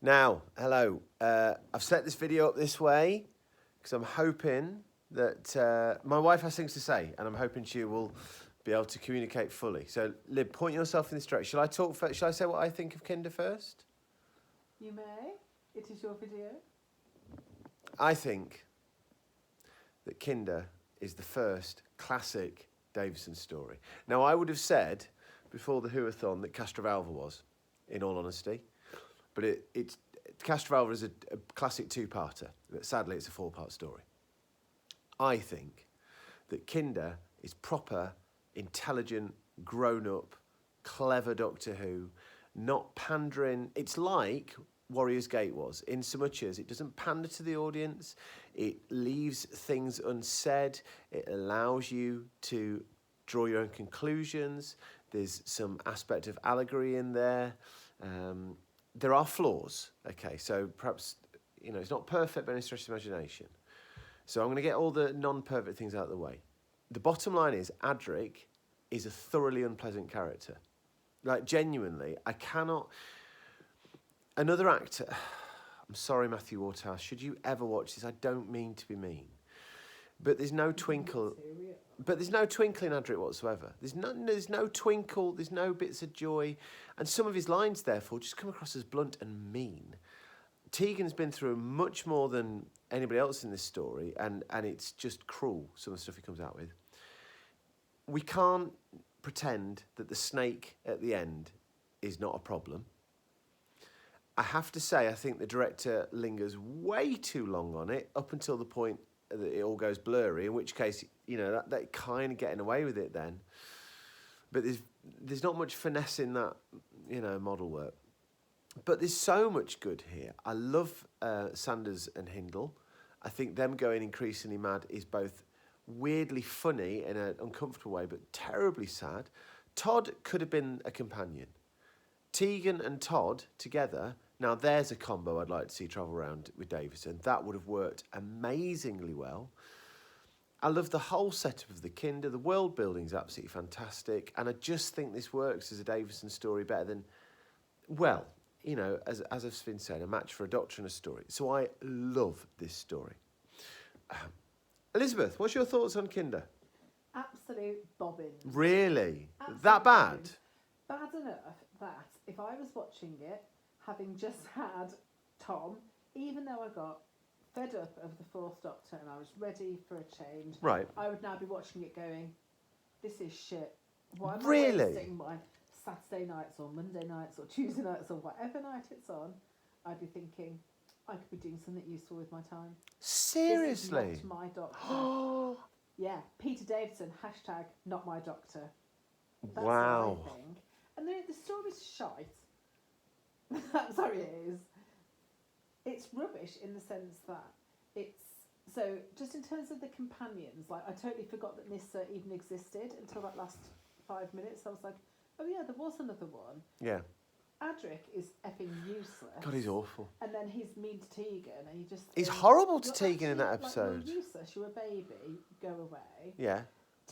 Now, hello. I've set this video up this way because I'm hoping that my wife has things to say, and I'm hoping she will be able to communicate fully. So, Lib, point yourself in this direction. Shall I talk first? Shall I say what I think of Kinder first? You may. It is your video. I think that Kinder is the first classic Davison story. Now, I would have said before the Whoathon that Castrovalva was, in all honesty. But it's Castrovalva is a classic two-parter, but sadly it's a four-part story. I think that Kinder is proper, intelligent, grown-up, clever Doctor Who, not pandering. It's like Warrior's Gate was, in so much as it doesn't pander to the audience, it leaves things unsaid, it allows you to draw your own conclusions, there's some aspect of allegory in there. There are flaws, okay, so perhaps, it's not perfect by any stretch of imagination. So I'm going to get all the non-perfect things out of the way. The bottom line is, Adric is a thoroughly unpleasant character. Like, genuinely, I cannot... Another actor... I'm sorry, Matthew Whoathon, should you ever watch this, I don't mean to be mean. But there's no twinkle... But there's no twinkle in Adric whatsoever. There's no twinkle, there's no bits of joy. And some of his lines, therefore, just come across as blunt and mean. Tegan's been through much more than anybody else in this story, and it's just cruel, some of the stuff he comes out with. We can't pretend that the snake at the end is not a problem. I have to say, I think the director lingers way too long on it, up until the point that it all goes blurry, in which case, that kind of getting away with it then. But there's not much finesse in that, model work. But there's so much good here. I love Sanders and Hindle. I think them going increasingly mad is both weirdly funny in an uncomfortable way, but terribly sad. Todd could have been a companion. Tegan and Todd together, now there's a combo I'd like to see travel around with Davison. That would have worked amazingly well. I love the whole setup of the Kinder. The world building is absolutely fantastic. And I just think this works as a Davison story better than, as I've been saying, a match for a Doctor and a story. So I love this story. Elizabeth, what's your thoughts on Kinder? Absolute bobbins. Really? Absolute That bad? bobbins. Bad enough that if I was watching it, having just had Tom, even though I got fed up of the Fourth Doctor and I was ready for a change, Right. I would now be watching it going, this is shit. Why am I Really? wasting my Saturday nights or Monday nights or Tuesday nights or whatever night it's on? I'd be thinking, I could be doing something useful with my time. Seriously? This is not my Doctor. Yeah, Peter Davison, hashtag not my Doctor. That's Wow. what I think. And the story's shite. I'm sorry, it is. It's rubbish in the sense that it's... So, just in terms of the companions, I totally forgot that Nyssa even existed until that last 5 minutes. I was like, oh yeah, there was another one. Yeah. Adric is effing useless. God, he's awful. And then he's mean to Tegan, and you just... He's horrible to "You're Tegan in that actually, episode. you're useless, you're a baby, go away. Yeah.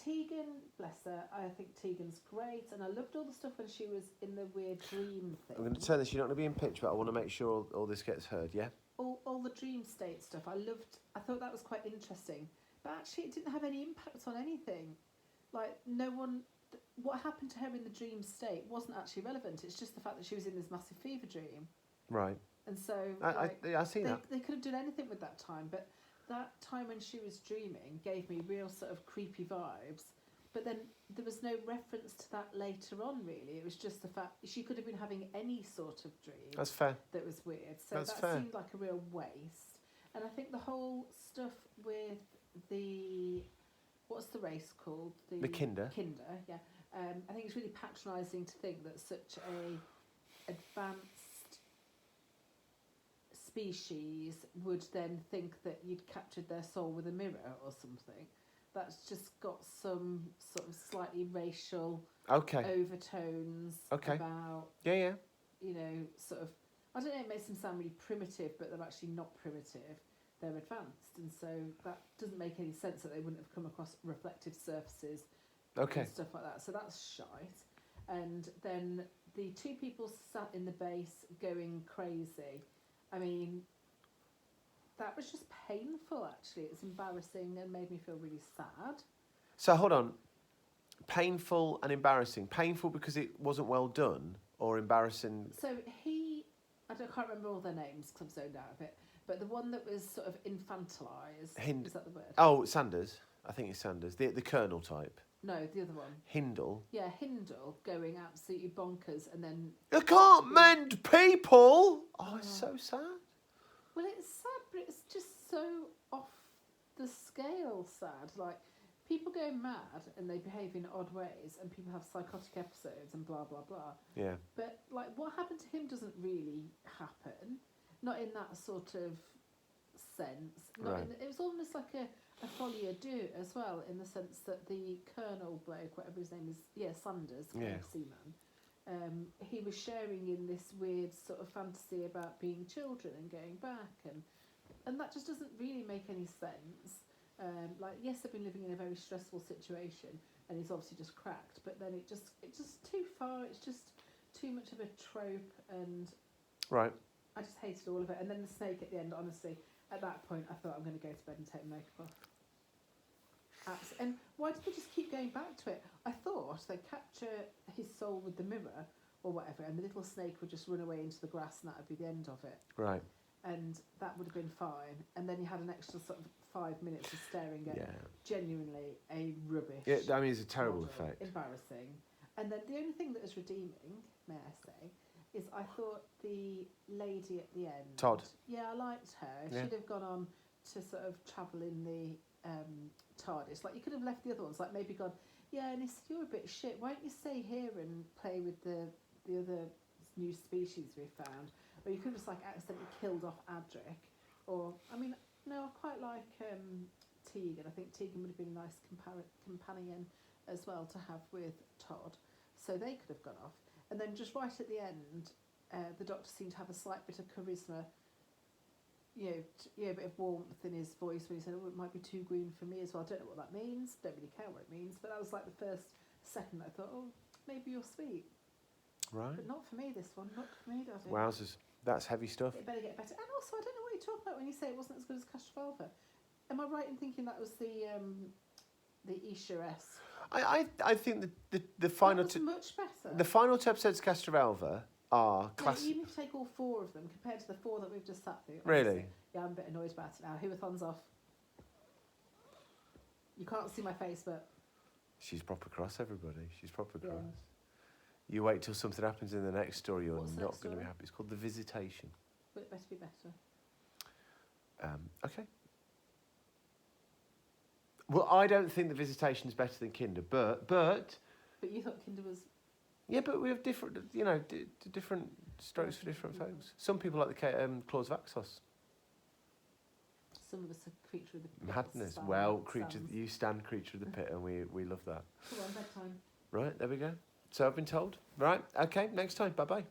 Tegan, bless her, I think Tegan's great, and I loved all the stuff when she was in the weird dream thing. I'm going to turn this, you're not going to be in pitch, but I want to make sure all this gets heard, yeah? All the dream state stuff, I thought that was quite interesting. But actually it didn't have any impact on anything. What happened to her in the dream state wasn't actually relevant. It's just the fact that she was in this massive fever dream. Right. And so I see that. They could have done anything with that time, but that time when she was dreaming gave me real sort of creepy vibes. But then there was no reference to that later on, really. It was just the fact she could have been having any sort of dream. That's fair. That was weird. So That's that fair. seemed like a real waste. And I think the whole stuff with the... What's the race called? The Kinder. Kinder, yeah. I think it's really patronising to think that such a advanced species would then think that you'd captured their soul with a mirror or something. That's just got some sort of slightly racial overtones about, sort of, I don't know, it makes them sound really primitive, but they're actually not primitive. They're advanced, and so that doesn't make any sense that they wouldn't have come across reflective surfaces and stuff like that. So that's shite. And then the two people sat in the base going crazy I mean, that was just painful, actually. It's embarrassing and made me feel really sad. So hold on. Painful and embarrassing. Painful because it wasn't well done, or embarrassing? So I can't remember all their names because I'm zoned out of it, but the one that was sort of infantilised, is that the word? Oh, Sanders. I think it's Sanders. The Colonel type. No, the other one. Hindle. Yeah, Hindle going absolutely bonkers and then... You can't mend people! Oh, it's so sad. Well, it's sad, but it's just so off the scale sad. Like, people go mad and they behave in odd ways and people have psychotic episodes and blah, blah, blah. Yeah. But, like, what happened to him doesn't really happen. Not in that sort of sense. It was almost like a folie à deux as well, in the sense that the Colonel bloke, whatever his name is, Sanders, Seaman, he was sharing in this weird sort of fantasy about being children and going back, and that just doesn't really make any sense. Like, yes, they've been living in a very stressful situation, and he's obviously just cracked, but then it's just too far. It's just too much of a trope, and right. I just hated all of it. And then the snake at the end, honestly, at that point, I thought, I'm going to go to bed and take my makeup off. And why did they just keep going back to it? I thought they'd capture his soul with the mirror or whatever, and the little snake would just run away into the grass, and that would be the end of it. Right. And that would have been fine. And then you had an extra sort of 5 minutes of staring at genuinely a rubbish. Yeah, I mean, it's a terrible effect. Embarrassing. And then the only thing that was redeeming, may I say, is I thought the lady at the end... Todd. Yeah, I liked her. Yeah. She'd have gone on to sort of travel in the TARDIS. Like, you could have left the other ones, like maybe gone, yeah, and he said, you're a bit shit. Why don't you stay here and play with the other new species we found? Or you could have just, like, accidentally killed off Adric. Or, I mean, no, I quite like Tegan. I think Tegan would have been a nice companion as well to have with Todd. So they could have gone off. And then just right at the end, the Doctor seemed to have a slight bit of charisma, a bit of warmth in his voice when he said, oh, it might be too green for me as well. I don't know what that means, don't really care what it means, but that was like the first second I thought, oh, maybe you're sweet. Right. But not for me, this one, not for me, Daddy. Wowzers, that's heavy stuff. It better get better. And also, I don't know what you're talking about when you say it wasn't as good as Castrovalva. Am I right in thinking that was the Isha-esque? I think the final that was much better. The final 2 episodes of Castrovalva are classic. Even if you take all 4 of them compared to the 4 that we've just sat through. Really? Honestly, yeah, I'm a bit annoyed about it now. Whoathon's off. You can't see my face, but... She's proper cross, everybody. She's proper cross. Yeah. You wait till something happens in the next story, you're What's the not next going to be story? happy. It's called The Visitation. But it better be better. Okay. Well, I don't think The Visitation is better than Kinder, but... But you thought Kinder was... Yeah, but we have different, different strokes for different folks. Some people like the Claws of Axos. Some of us are creature of the pit. Madness. Well, you stand creature of the pit, and we love that. Come on, bedtime. Right, there we go. So I've been told. Right, okay, next time. Bye-bye.